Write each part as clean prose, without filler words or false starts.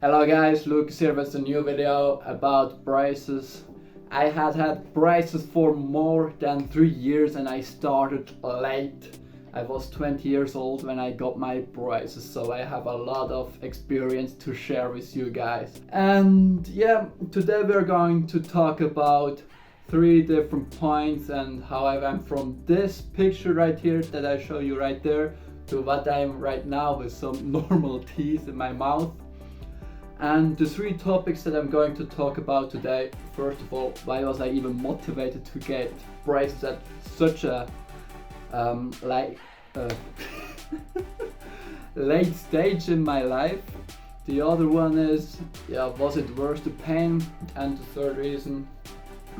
Hello guys, Lucas here with a new video about braces. I had braces for more than 3 years and I started late. I was 20 years old when I got my braces, so I have a lot of experience to share with you guys. And yeah, today we're going to talk about 3 different points and how I went from this picture right here that I show you right there to what I am right now with some normal teeth in my mouth. And the 3 topics that I'm going to talk about today: first of all, why was I even motivated to get braces at such a late stage in my life? The other one is, was it worth the pain? And the third reason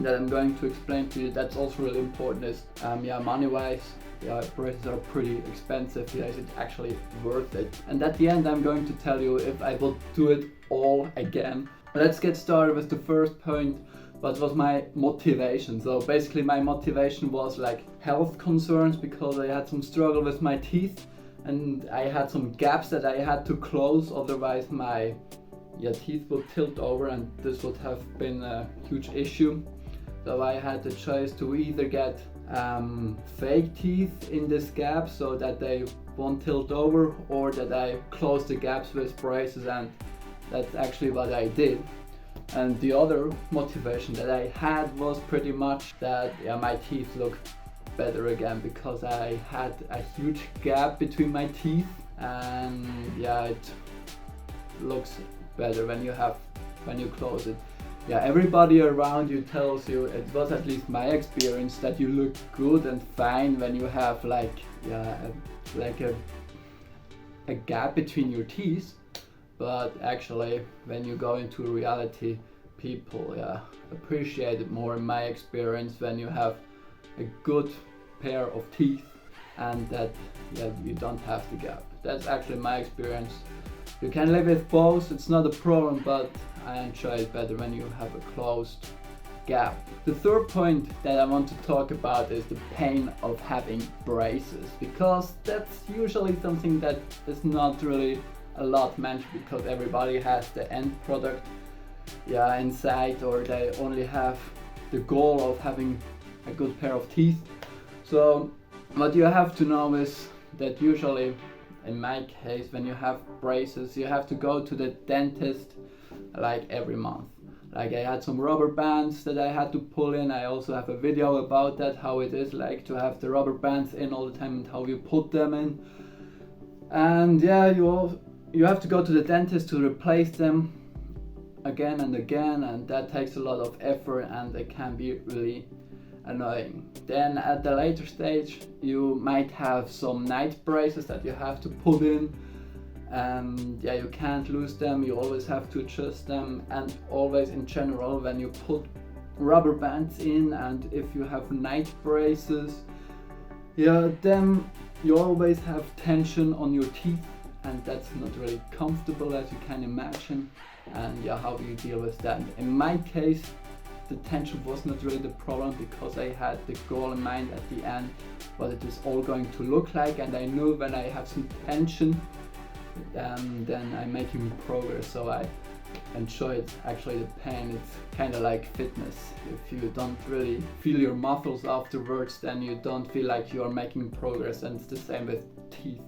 that I'm going to explain to you, that's also really important, is money wise. Braces are pretty expensive. Is it actually worth it? And at the end I'm going to tell you if I will do it all again. Let's get started with the first point. What was my motivation? So basically my motivation was like health concerns, because I had some struggle with my teeth and I had some gaps that I had to close, otherwise my teeth would tilt over and this would have been a huge issue. So I had the choice to either get fake teeth in this gap so that they won't tilt over, or that I close the gaps with braces, and that's actually what I did. And the other motivation that I had was pretty much that my teeth look better again, because I had a huge gap between my teeth, and it looks better when you close it. Everybody around you tells you, it was at least my experience, that you look good and fine when you have a gap between your teeth. But actually, when you go into reality, people appreciate it more, in my experience, when you have a good pair of teeth and that you don't have the gap. That's actually my experience. You can live with both, it's not a problem, but I enjoy it better when you have a closed gap. The third point that I want to talk about is the pain of having braces, because that's usually something that is not really a lot mentioned, because everybody has the end product in sight, or they only have the goal of having a good pair of teeth. So what you have to know is that usually, in my case, when you have braces, you have to go to the dentist like every month. Like, I had some rubber bands that I had to pull in. I also have a video about that, how it is like to have the rubber bands in all the time and how you put them in. And you have to go to the dentist to replace them again and again, and that takes a lot of effort and it can be really annoying. Then at the later stage, you might have some night braces that you have to put in, and you can't lose them, you always have to adjust them. And always, in general, when you put rubber bands in, and if you have night braces, then you always have tension on your teeth, and that's not really comfortable, as you can imagine. And how do you deal with that? In my case, the tension was not really the problem, because I had the goal in mind at the end, what it is all going to look like, and I knew when I have some tension, then I'm making progress. So I enjoyed actually the pain. It's kind of like fitness. If you don't really feel your muscles afterwards, then you don't feel like you are making progress, and it's the same with teeth,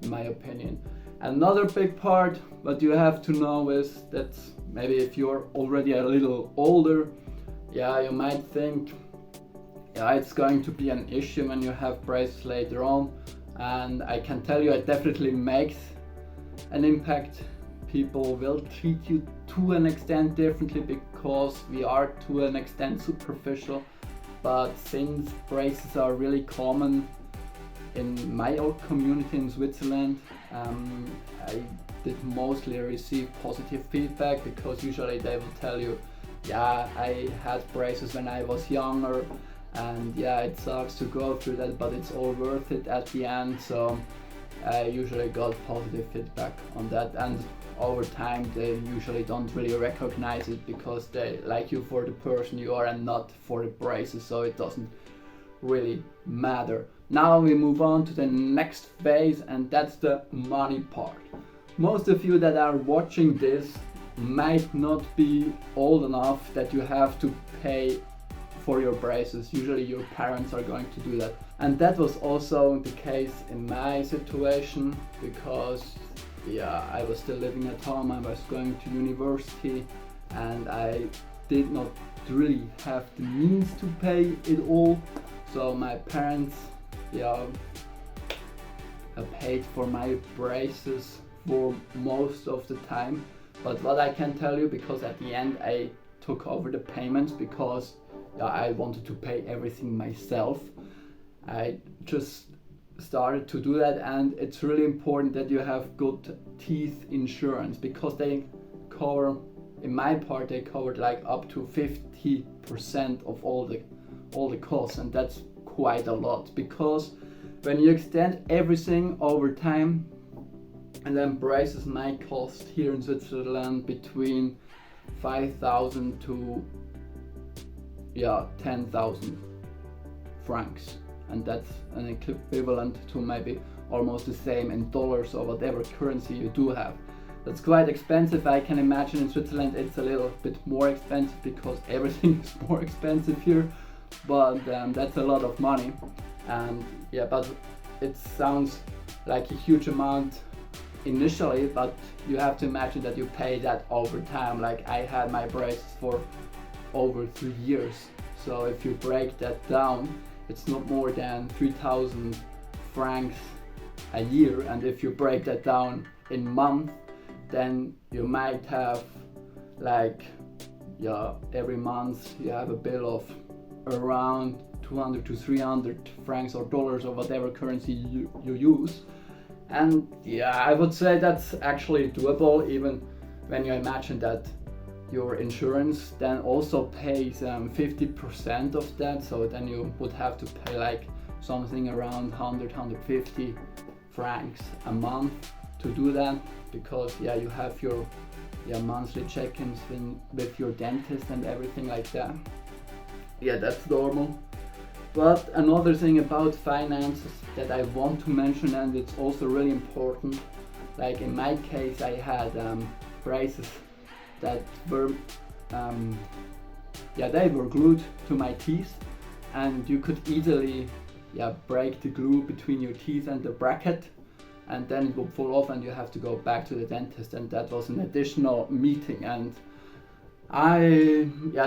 in my opinion. Another big part, what you have to know is that maybe if you're already a little older, you might think it's going to be an issue when you have braces later on, and I can tell you it definitely makes an impact. People will treat you to an extent differently, because we are to an extent superficial. But since braces are really common in my old community in Switzerland, I did mostly receive positive feedback, because usually they will tell you, I had braces when I was younger, and it sucks to go through that, but it's all worth it at the end. So I usually got positive feedback on that, and over time they usually don't really recognize it, because they like you for the person you are and not for the braces, so it doesn't really matter. Now we move on to the next phase, and that's the money part. Most of you that are watching this, might not be old enough that you have to pay for your braces. Usually your parents are going to do that. And that was also the case in my situation, because I was still living at home, I was going to university, and I did not really have the means to pay it all. So my parents paid for my braces for most of the time. But what I can tell you, because at the end I took over the payments because I wanted to pay everything myself, I just started to do that. And it's really important that you have good teeth insurance, because they cover, in my part, they covered like up to 50% of all the costs, and that's quite a lot, because when you extend everything over time, and then braces might cost here in Switzerland between 5,000 to 10,000 francs, and that's an equivalent to maybe almost the same in dollars or whatever currency you do have. That's quite expensive. I can imagine in Switzerland it's a little bit more expensive because everything is more expensive here, but that's a lot of money. And but it sounds like a huge amount initially, but you have to imagine that you pay that over time. Like, I had my braces for over 3 years, so if you break that down, it's not more than 3,000 francs a year. And if you break that down in month, then you might have like every month you have a bill of around 200 to 300 francs or dollars or whatever currency you use. And I would say that's actually doable, even when you imagine that your insurance then also pays 50% of that. So then you would have to pay like something around 100-150 francs a month to do that, because you have your monthly check-ins with your dentist and everything like that. That's normal. But another thing about finances that I want to mention, and it's also really important, like in my case I had braces that were they were glued to my teeth, and you could easily break the glue between your teeth and the bracket, and then it would fall off and you have to go back to the dentist, and that was an additional meeting. And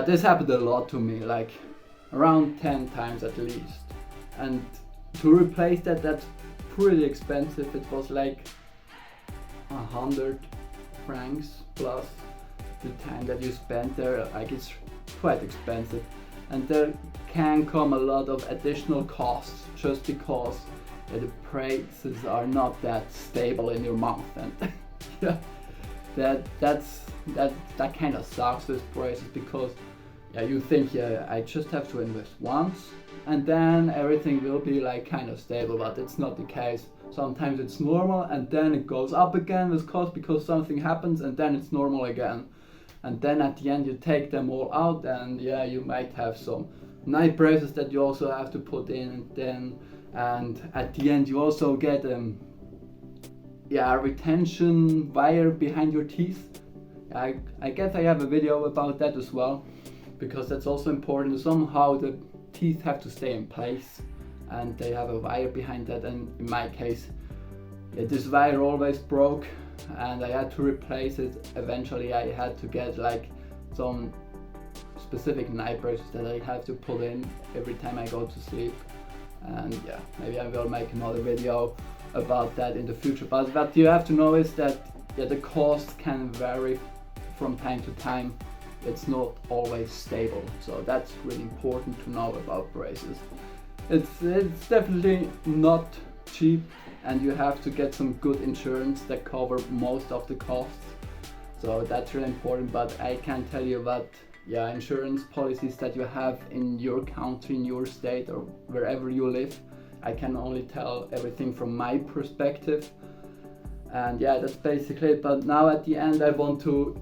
this happened a lot to me, like around 10 times at least. And to replace that's pretty expensive. It was like 100 francs plus the time that you spent there. Like, it's quite expensive, and there can come a lot of additional costs just because the braces are not that stable in your mouth. And that kind of sucks with braces, because you think I just have to invest once and then everything will be like kind of stable, but it's not the case. Sometimes it's normal and then it goes up again with cost because something happens, and then it's normal again. And then at the end you take them all out, and you might have some night braces that you also have to put in, and at the end you also get a retention wire behind your teeth. I guess I have a video about that as well, because that's also important. Somehow the teeth have to stay in place, and they have a wire behind that. And in my case, this wire always broke, and I had to replace it. Eventually I had to get like some specific night braces that I have to put in every time I go to sleep. And maybe I will make another video about that in the future. But what you have to know is that the cost can vary from time to time. It's not always stable, so that's really important to know about braces. It's definitely not cheap, and you have to get some good insurance that cover most of the costs, so that's really important. But I can tell you what insurance policies that you have in your country, in your state, or wherever you live. I can only tell everything from my perspective, and that's basically it. But now at the end I want to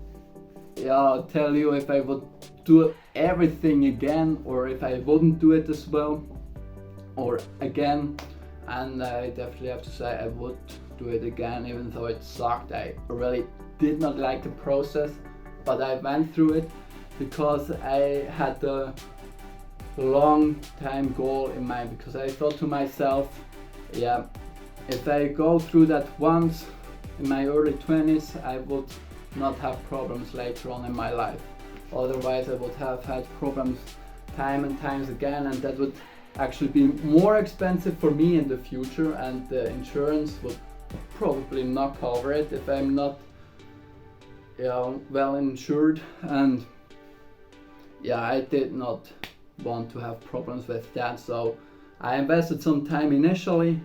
tell you if I would do everything again, or if I wouldn't do it as well, or again. And I definitely have to say I would do it again, even though it sucked. I really did not like the process, but I went through it because I had a long time goal in mind, because I thought to myself, yeah, if I go through that once in my early 20s, I would not have problems later on in my life. Otherwise I would have had problems time and times again, and that would actually be more expensive for me in the future, and the insurance would probably not cover it if I'm not, you know, well insured. And yeah, I did not want to have problems with that, so I invested some time initially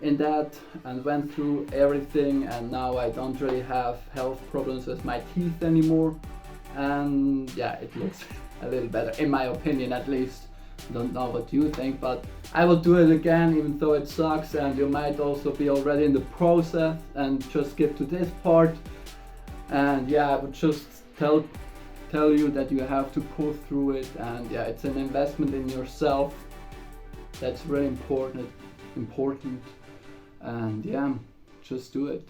in that and went through everything, and now I don't really have health problems with my teeth anymore, and yeah, it looks a little better in my opinion, at least. Don't know what you think, but I will do it again even though it sucks, and you might also be already in the process and just skip to this part. And yeah, I would just tell you that you have to pull through it, and yeah, it's an investment in yourself. That's really important, and yeah, just do it.